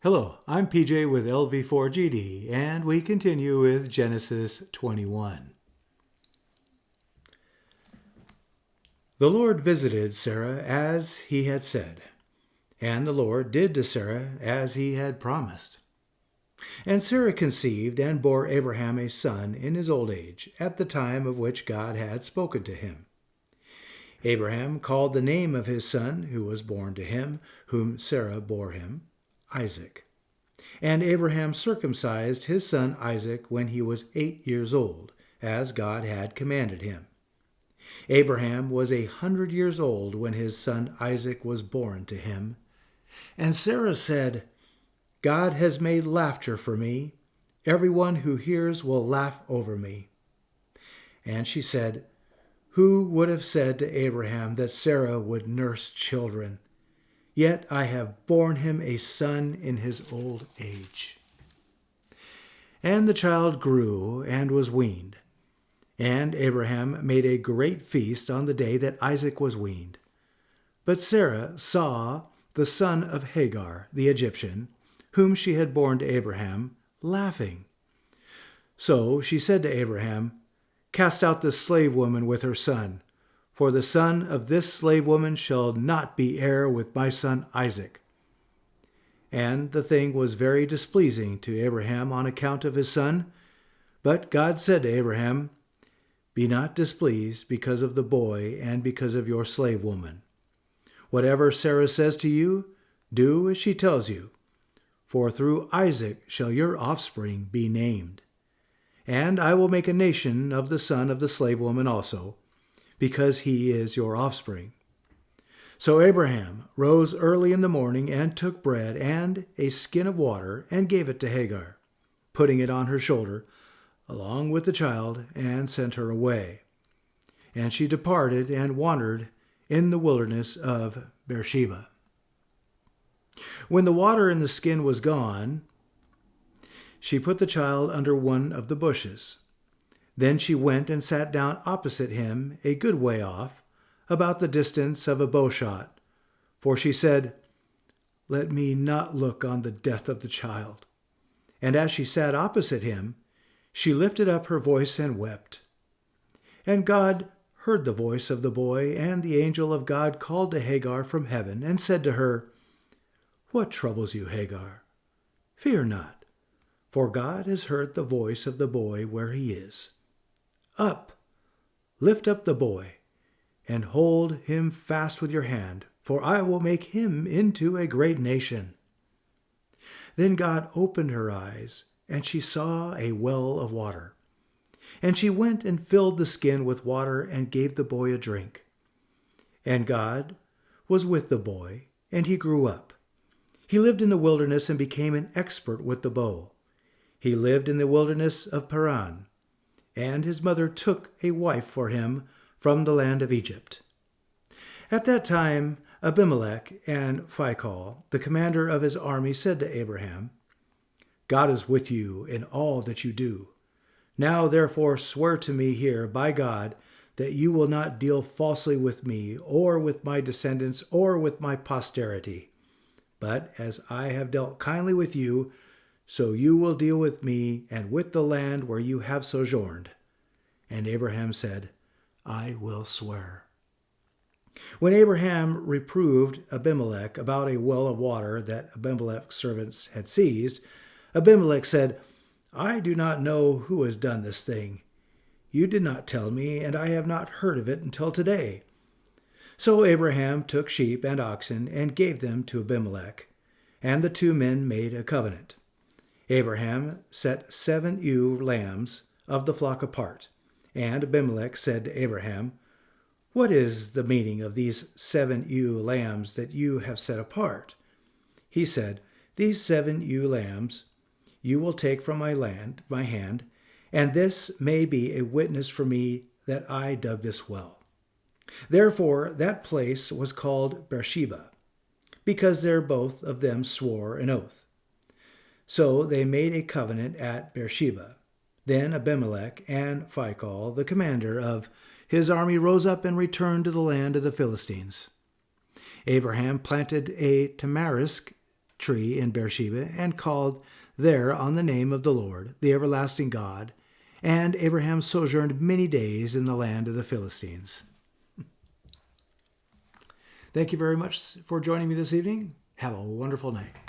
Hello, I'm PJ with LV4GD, and we continue with Genesis 21. The Lord visited Sarah as he had said, and the Lord did to Sarah as he had promised. And Sarah conceived and bore Abraham a son in his old age, at the time of which God had spoken to him. Abraham called the name of his son, who was born to him, whom Sarah bore him, Isaac. And Abraham circumcised his son Isaac when he was 8 years old, as God had commanded him. Abraham was 100 years old when his son Isaac was born to him. And Sarah said, God has made laughter for me. Everyone who hears will laugh over me. And she said, Who would have said to Abraham that Sarah would nurse children? Yet I have borne him a son in his old age. And the child grew and was weaned. And Abraham made a great feast on the day that Isaac was weaned. But Sarah saw the son of Hagar, the Egyptian, whom she had borne to Abraham, laughing. So she said to Abraham, Cast out the slave woman with her son, for the son of this slave woman shall not be heir with my son Isaac. And the thing was very displeasing to Abraham on account of his son. But God said to Abraham, Be not displeased because of the boy and because of your slave woman. Whatever Sarah says to you, do as she tells you, for through Isaac shall your offspring be named. And I will make a nation of the son of the slave woman also, because he is your offspring. So Abraham rose early in the morning and took bread and a skin of water and gave it to Hagar, putting it on her shoulder, along with the child, and sent her away. And she departed and wandered in the wilderness of Beersheba. When the water in the skin was gone, she put the child under one of the bushes. Then she went and sat down opposite him a good way off, about the distance of a bowshot. For she said, Let me not look on the death of the child. And as she sat opposite him, she lifted up her voice and wept. And God heard the voice of the boy, and the angel of God called to Hagar from heaven and said to her, What troubles you, Hagar? Fear not, for God has heard the voice of the boy where he is. Up, lift up the boy, and hold him fast with your hand, for I will make him into a great nation. Then God opened her eyes, and she saw a well of water. And she went and filled the skin with water and gave the boy a drink. And God was with the boy, and he grew up. He lived in the wilderness and became an expert with the bow. He lived in the wilderness of Paran. And his mother took a wife for him from the land of Egypt. At that time, Abimelech and Phicol, the commander of his army, said to Abraham, God is with you in all that you do. Now therefore swear to me here by God that you will not deal falsely with me, or with my descendants, or with my posterity. But as I have dealt kindly with you, so you will deal with me and with the land where you have sojourned. And Abraham said, I will swear. When Abraham reproved Abimelech about a well of water that Abimelech's servants had seized, Abimelech said, I do not know who has done this thing. You did not tell me, and I have not heard of it until today. So Abraham took sheep and oxen and gave them to Abimelech, and the two men made a covenant. Abraham set 7 ewe lambs of the flock apart, and Abimelech said to Abraham, What is the meaning of these 7 ewe lambs that you have set apart? He said, These 7 ewe lambs you will take from my hand, and this may be a witness for me that I dug this well. Therefore that place was called Beersheba, because there both of them swore an oath. So they made a covenant at Beersheba. Then Abimelech and Phicol, the commander of his army, rose up and returned to the land of the Philistines. Abraham planted a tamarisk tree in Beersheba and called there on the name of the Lord, the everlasting God. And Abraham sojourned many days in the land of the Philistines. Thank you very much for joining me this evening. Have a wonderful night.